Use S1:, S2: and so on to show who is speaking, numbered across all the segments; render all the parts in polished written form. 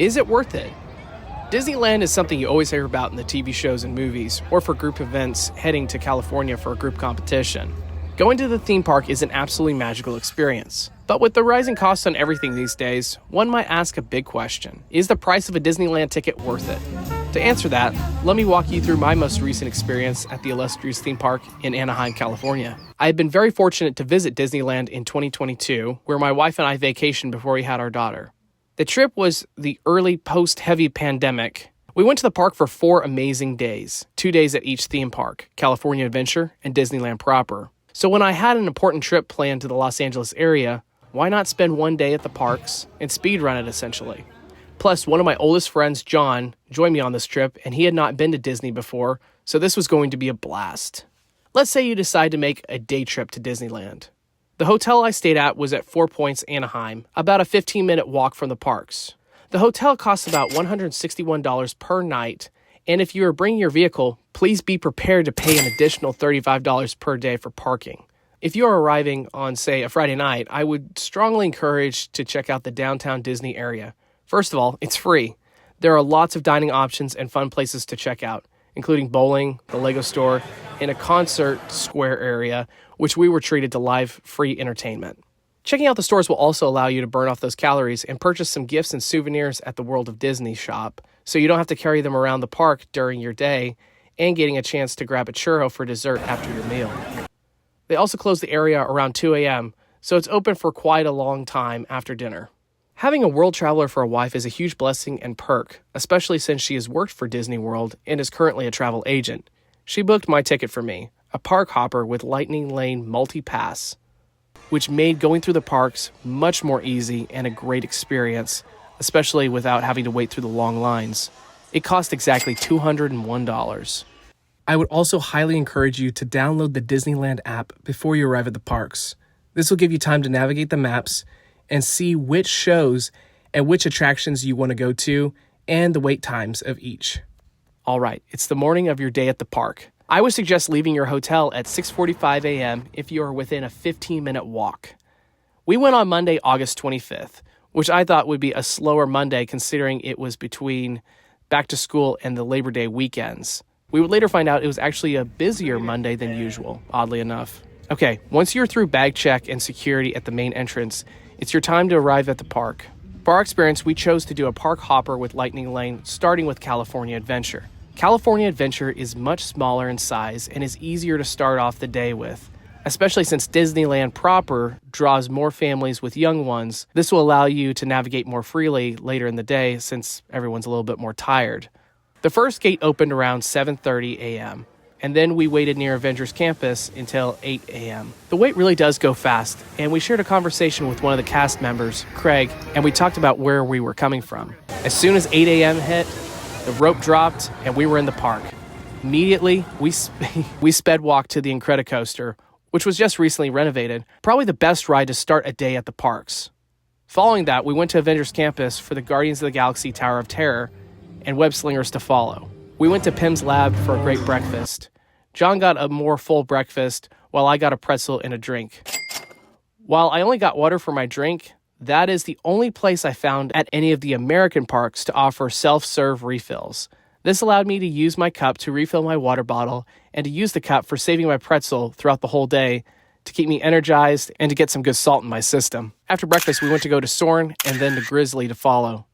S1: Is it worth it? Disneyland is something you always hear about in the TV shows and movies, or for group events heading to California for a group competition. Going to the theme park is an absolutely magical experience. But with the rising costs on everything these days, one might ask a big question. Is the price of a Disneyland ticket worth it? To answer that, let me walk you through my most recent experience at the illustrious theme park in Anaheim, California. I had been very fortunate to visit Disneyland in 2022, where my wife and I vacationed before we had our daughter. The trip was the early post-heavy pandemic. We went to the park for 4 amazing days, 2 days at each theme park, California Adventure and Disneyland proper. So when I had an important trip planned to the Los Angeles area, why not spend 1 day at the parks and speed run it essentially? Plus, one of my oldest friends, John, joined me on this trip, and he had not been to Disney before, so this was going to be a blast. Let's say you decide to make a day trip to Disneyland. The hotel I stayed at was at 4 Points, Anaheim, about a 15-minute walk from the parks. The hotel costs about $161 per night, and if you are bringing your vehicle, please be prepared to pay an additional $35 per day for parking. If you are arriving on, say, a Friday night, I would strongly encourage to check out the downtown Disney area. First of all, it's free. There are lots of dining options and fun places to check out, including bowling, the Lego store, and a concert square area, which we were treated to live free entertainment. Checking out the stores will also allow you to burn off those calories and purchase some gifts and souvenirs at the World of Disney shop, so you don't have to carry them around the park during your day, and getting a chance to grab a churro for dessert after your meal. They also close the area around 2 a.m., so it's open for quite a long time after dinner. Having a world traveler for a wife is a huge blessing and perk, especially since she has worked for Disney World and is currently a travel agent. She booked my ticket for me, a park hopper with Lightning Lane multi-pass, which made going through the parks much more easy and a great experience, especially without having to wait through the long lines. It cost exactly $201. I would also highly encourage you to download the Disneyland app before you arrive at the parks. This will give you time to navigate the maps and see which shows and which attractions you want to go to and the wait times of each. All right, it's the morning of your day at the park. I would suggest leaving your hotel at 6:45 a.m. if you are within a 15-minute walk. We went on Monday, August 25th, which I thought would be a slower Monday considering it was between back to school and the Labor Day weekends. We would later find out it was actually a busier Monday than usual, oddly enough. Okay, once you're through bag check and security at the main entrance, it's your time to arrive at the park. For our experience, we chose to do a park hopper with Lightning Lane, starting with California Adventure. California Adventure is much smaller in size and is easier to start off the day with. Especially since Disneyland proper draws more families with young ones, this will allow you to navigate more freely later in the day since everyone's a little bit more tired. The first gate opened around 7:30 a.m., and then we waited near Avengers Campus until 8 a.m. The wait really does go fast, and we shared a conversation with one of the cast members, Craig, and we talked about where we were coming from. As soon as 8 a.m. hit, the rope dropped, and we were in the park. Immediately, we sped walked to the Incredicoaster, which was just recently renovated, probably the best ride to start a day at the parks. Following that, we went to Avengers Campus for the Guardians of the Galaxy Tower of Terror and Web Slingers to follow. We went to Pym's Lab for a great breakfast. John got a more full breakfast, while I got a pretzel and a drink. While I only got water for my drink, that is the only place I found at any of the American parks to offer self-serve refills. This allowed me to use my cup to refill my water bottle and to use the cup for saving my pretzel throughout the whole day to keep me energized and to get some good salt in my system. After breakfast, we went to go to Soarin' and then to Grizzly to follow.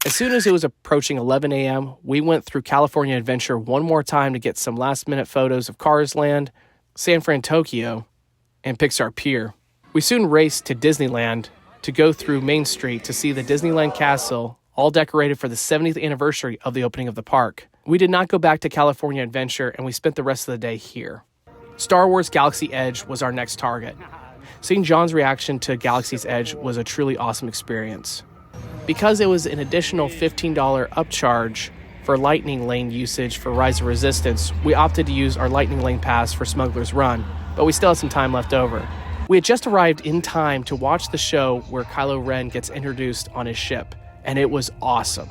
S1: As soon as it was approaching 11 a.m., we went through California Adventure one more time to get some last-minute photos of Cars Land, San Fran Tokyo, and Pixar Pier. We soon raced to Disneyland to go through Main Street to see the Disneyland Castle, all decorated for the 70th anniversary of the opening of the park. We did not go back to California Adventure, and we spent the rest of the day here. Star Wars Galaxy Edge was our next target. Seeing John's reaction to Galaxy's Edge was a truly awesome experience. Because it was an additional $15 upcharge for Lightning Lane usage for Rise of Resistance, we opted to use our Lightning Lane pass for Smuggler's Run, but we still had some time left over. We had just arrived in time to watch the show where Kylo Ren gets introduced on his ship, and it was awesome.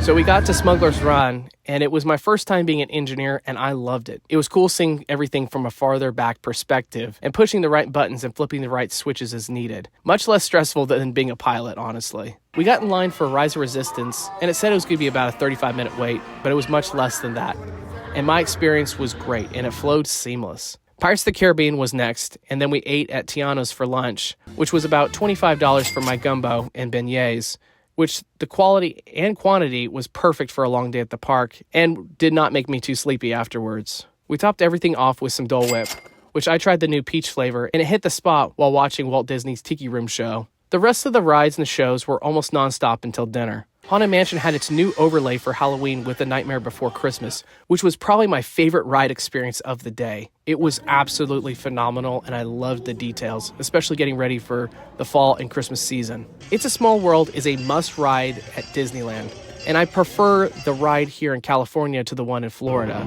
S1: So we got to Smuggler's Run, and it was my first time being an engineer, and I loved it. It was cool seeing everything from a farther back perspective and pushing the right buttons and flipping the right switches as needed. Much less stressful than being a pilot, honestly. We got in line for Rise of Resistance, and it said it was going to be about a 35-minute wait, but it was much less than that. And my experience was great, and it flowed seamless. Pirates of the Caribbean was next, and then we ate at Tiano's for lunch, which was about $25 for my gumbo and beignets, which the quality and quantity was perfect for a long day at the park and did not make me too sleepy afterwards. We topped everything off with some Dole Whip, which I tried the new peach flavor, and it hit the spot while watching Walt Disney's Tiki Room show. The rest of the rides and the shows were almost nonstop until dinner. Haunted Mansion had its new overlay for Halloween with The Nightmare Before Christmas, which was probably my favorite ride experience of the day. It was absolutely phenomenal, and I loved the details, especially getting ready for the fall and Christmas season. It's a Small World is a must-ride at Disneyland, and I prefer the ride here in California to the one in Florida,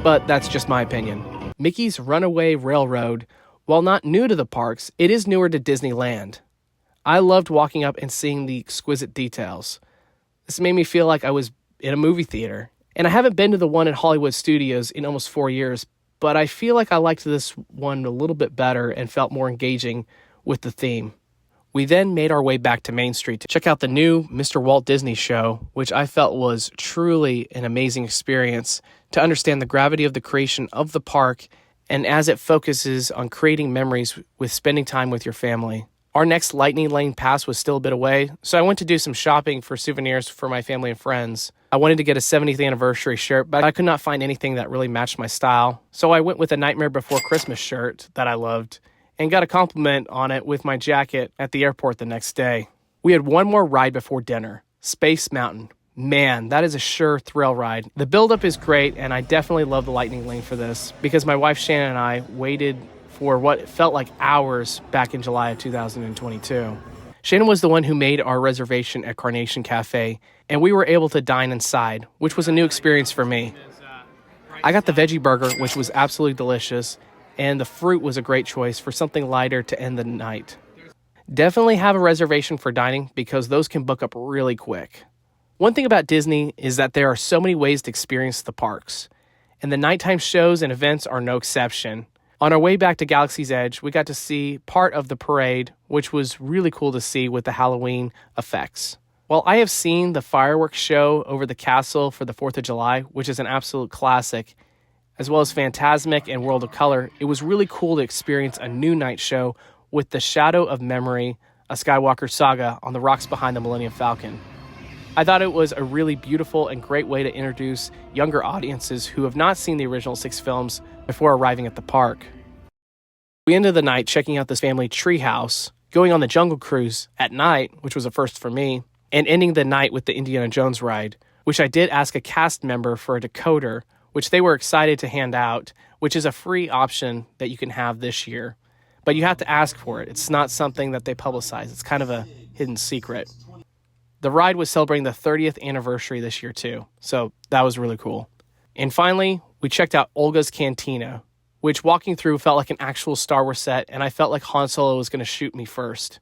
S1: but that's just my opinion. Mickey's Runaway Railroad, while not new to the parks, it is newer to Disneyland. I loved walking up and seeing the exquisite details. This made me feel like I was in a movie theater. And I haven't been to the one in Hollywood Studios in almost 4 years, but I feel like I liked this one a little bit better and felt more engaging with the theme. We then made our way back to Main Street to check out the new Mr. Walt Disney show, which I felt was truly an amazing experience to understand the gravity of the creation of the park and as it focuses on creating memories with spending time with your family. Our next Lightning Lane pass was still a bit away, so I went to do some shopping for souvenirs for my family and friends. I wanted to get a 70th anniversary shirt, but I could not find anything that really matched my style, so I went with a Nightmare Before Christmas shirt that I loved, and got a compliment on it with my jacket at the airport the next day. We had one more ride before dinner, Space Mountain. Man, that is a sure thrill ride. The buildup is great, and I definitely love the Lightning Lane for this, because my wife Shannon and I waited for what felt like hours back in July of 2022. Shannon was the one who made our reservation at Carnation Cafe, and we were able to dine inside, which was a new experience for me. I got the veggie burger, which was absolutely delicious, and the fruit was a great choice for something lighter to end the night. Definitely have a reservation for dining because those can book up really quick. One thing about Disney is that there are so many ways to experience the parks, and the nighttime shows and events are no exception. On our way back to Galaxy's Edge, we got to see part of the parade, which was really cool to see with the Halloween effects. While I have seen the fireworks show over the castle for the 4th of July, which is an absolute classic, as well as Fantasmic and World of Color, it was really cool to experience a new night show with the Shadow of Memory, a Skywalker saga on the rocks behind the Millennium Falcon. I thought it was a really beautiful and great way to introduce younger audiences who have not seen the original 6 films before arriving at the park. We ended the night checking out this family treehouse, going on the Jungle Cruise at night, which was a first for me, and ending the night with the Indiana Jones ride, which I did ask a cast member for a decoder, which they were excited to hand out, which is a free option that you can have this year. But you have to ask for it. It's not something that they publicize. It's kind of a hidden secret. The ride was celebrating the 30th anniversary this year too, so that was really cool. And finally, we checked out Olga's Cantina, which walking through felt like an actual Star Wars set, and I felt like Han Solo was going to shoot me first.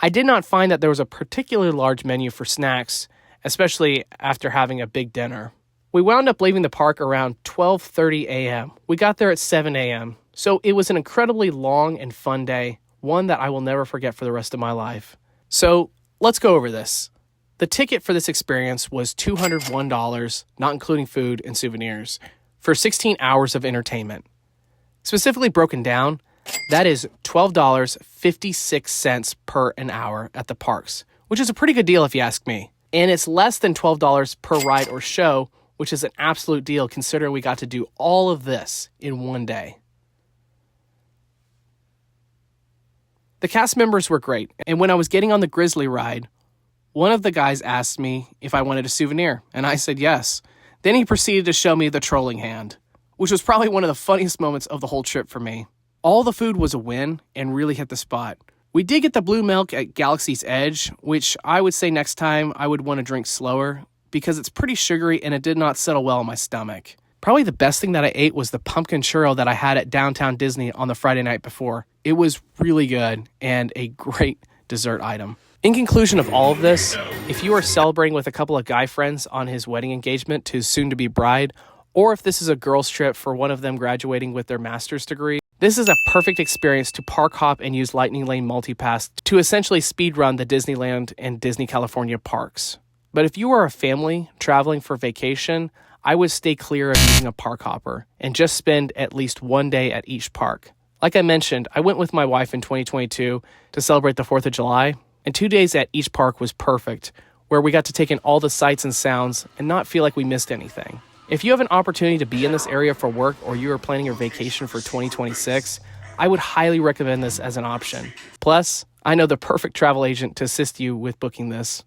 S1: I did not find that there was a particularly large menu for snacks, especially after having a big dinner. We wound up leaving the park around 12:30 a.m. We got there at 7 a.m., so it was an incredibly long and fun day, one that I will never forget for the rest of my life. So let's go over this. The ticket for this experience was $201, not including food and souvenirs, for 16 hours of entertainment. Specifically broken down, that is $12.56 per an hour at the parks, which is a pretty good deal if you ask me. And it's less than $12 per ride or show, which is an absolute deal considering we got to do all of this in one day. The cast members were great, and when I was getting on the Grizzly ride, one of the guys asked me if I wanted a souvenir, and I said yes. Then he proceeded to show me the trolling hand, which was probably one of the funniest moments of the whole trip for me. All the food was a win and really hit the spot. We did get the blue milk at Galaxy's Edge, which I would say next time I would want to drink slower because it's pretty sugary and it did not settle well in my stomach. Probably the best thing that I ate was the pumpkin churro that I had at Downtown Disney on the Friday night before. It was really good and a great dessert item. In conclusion of all of this, if you are celebrating with a couple of guy friends on his wedding engagement to soon-to-be bride, or if this is a girls' trip for one of them graduating with their master's degree, this is a perfect experience to park hop and use Lightning Lane Multipass to essentially speedrun the Disneyland and Disney California parks. But if you are a family traveling for vacation, I would stay clear of using a park hopper and just spend at least one day at each park. Like I mentioned, I went with my wife in 2022 to celebrate the 4th of July, and 2 days at each park was perfect, where we got to take in all the sights and sounds and not feel like we missed anything. If you have an opportunity to be in this area for work or you are planning your vacation for 2026, I would highly recommend this as an option. Plus, I know the perfect travel agent to assist you with booking this.